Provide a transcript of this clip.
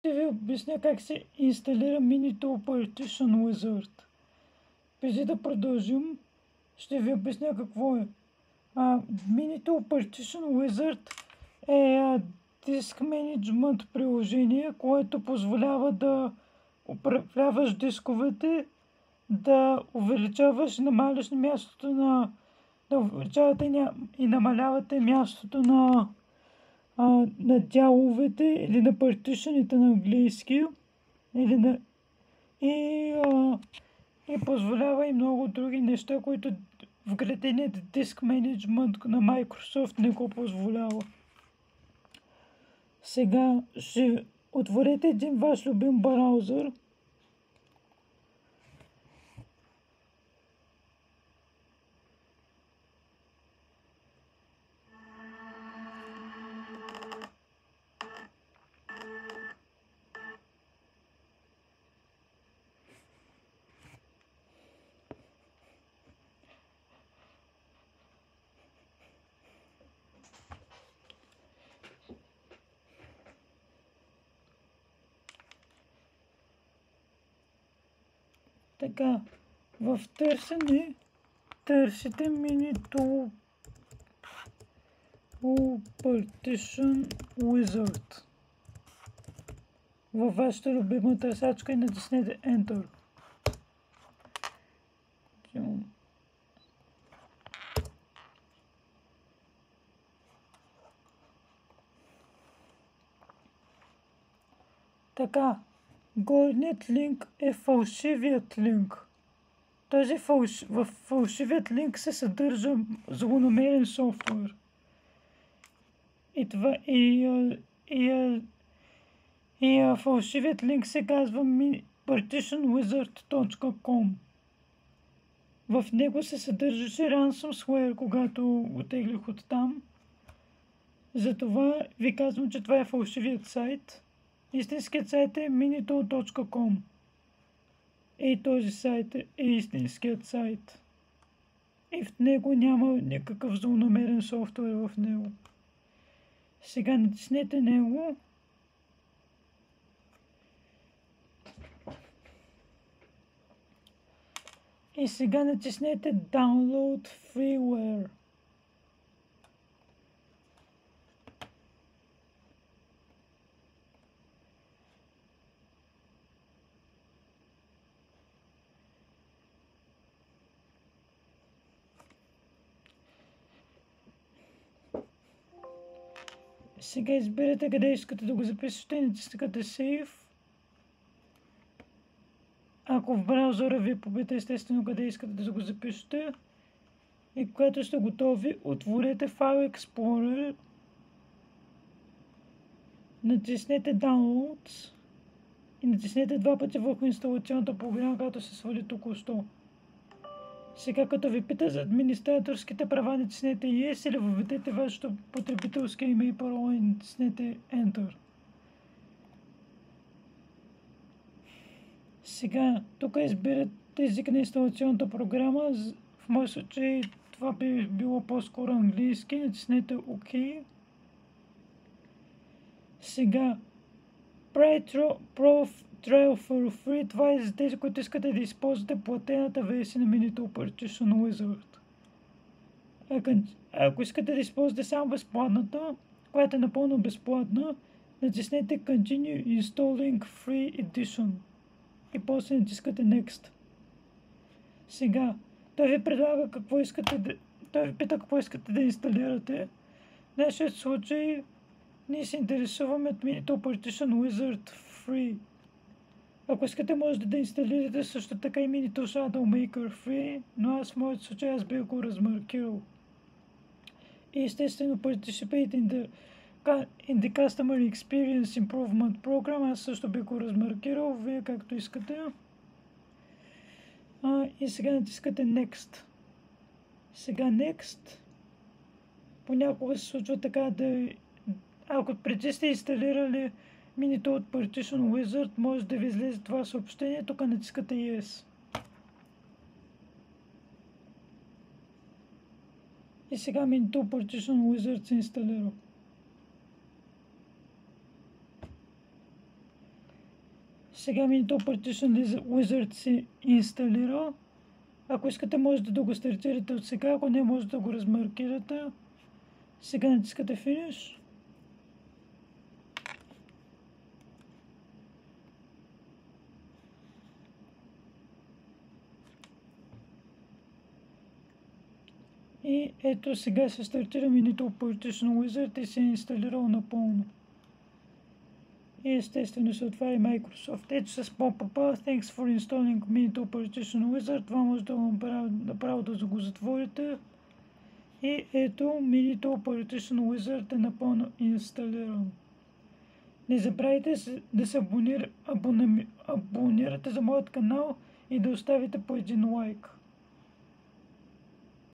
ще ви обясня как се инсталира Minitool Partition Wizard. Преди да продължим, ще ви обясня какво е. Minitool Partition Wizard е диск менеджмент приложение, което позволява да управляваш дисковете, да увеличаваш и намаляш мястото на да увеличавате и намалявате мястото на дяловете или на партишените на английски и позволява и много други неща, които вграденият диск менеджмент на Microsoft не го позволява. Сега ще отворите един ваш любим браузър. Така, в търсене търсите Minitool Partition Wizard във вашата любима търсачка и натиснете Enter. Така, горният линк е фалшивият линк. В фалшивият линк се съдържа злонамерен софтуер. Фалшивият линк се казва partitionwizard.com. В него се съдържаше ransomware, когато го теглих от там. Затова ви казвам, че това е фалшивият сайт. Истинският сайт е minitool.com. И този сайт е истинският сайт. И в него няма никакъв злонамерен софтуер в него. Сега натиснете него. И сега натиснете Download Freeware. Сега изберете къде искате да го запишете и натискате Save. Ако в браузъра ви попита естествено къде искате да го запишете. И когато сте готови, отворете File Explorer. Натиснете Downloads. И натиснете два пъти върху инсталационната програма, която се свали току-що. Сега като ви пита за администраторските права, натиснете Yes или въведете вашето потребителско име и парола и натиснете Enter. Сега тук изберете език на инсталационната програма. В моя случай това би било по-скоро английски. Натиснете OK. Сега Trial for Free, това е за тези, които искате да използвате платената версия на Minitool Partition Wizard. Ако искате да използвате само безплатната, която е напълно безплатна, натиснете Continue Installing Free Edition и после натискате Next. Сега, той ви предлага той ви пита какво искате да инсталирате. В нашия случай ние се интересуваме от Minitool Partition Wizard Free. Ако искате, можете да инсталирате също така и Minitool Shadow Maker Free, но в моят случай аз бих го размаркирал. И естествено Participate in the Customer Experience Improvement Program, аз също бих го размаркирал, вие както искате. И сега натискате Next. Сега Next. Понякога се случва така ако преди сте инсталирали Minitool Partition Wizard, може да ви излезе това съобщение, тук натискате Yes. И сега Minitool Partition Wizard се инсталира. Сега Minito Partition Wizard се инсталира. Ако искате, можете да го стартирате от сега, ако не, можете да го размаркирате. Сега натискате Finish. И ето сега се стартира Minito Partition Wizard и се е инсталирал напълно. И естествено се отваря Microsoft. Ето с pop-up Thanks for installing Minito Partition Wizard. Това може да го направо да го затворите. И ето Minito Partition Wizard е напълно инсталиран. Не забравяйте да се абонирате за моят канал и да оставите по един лайк.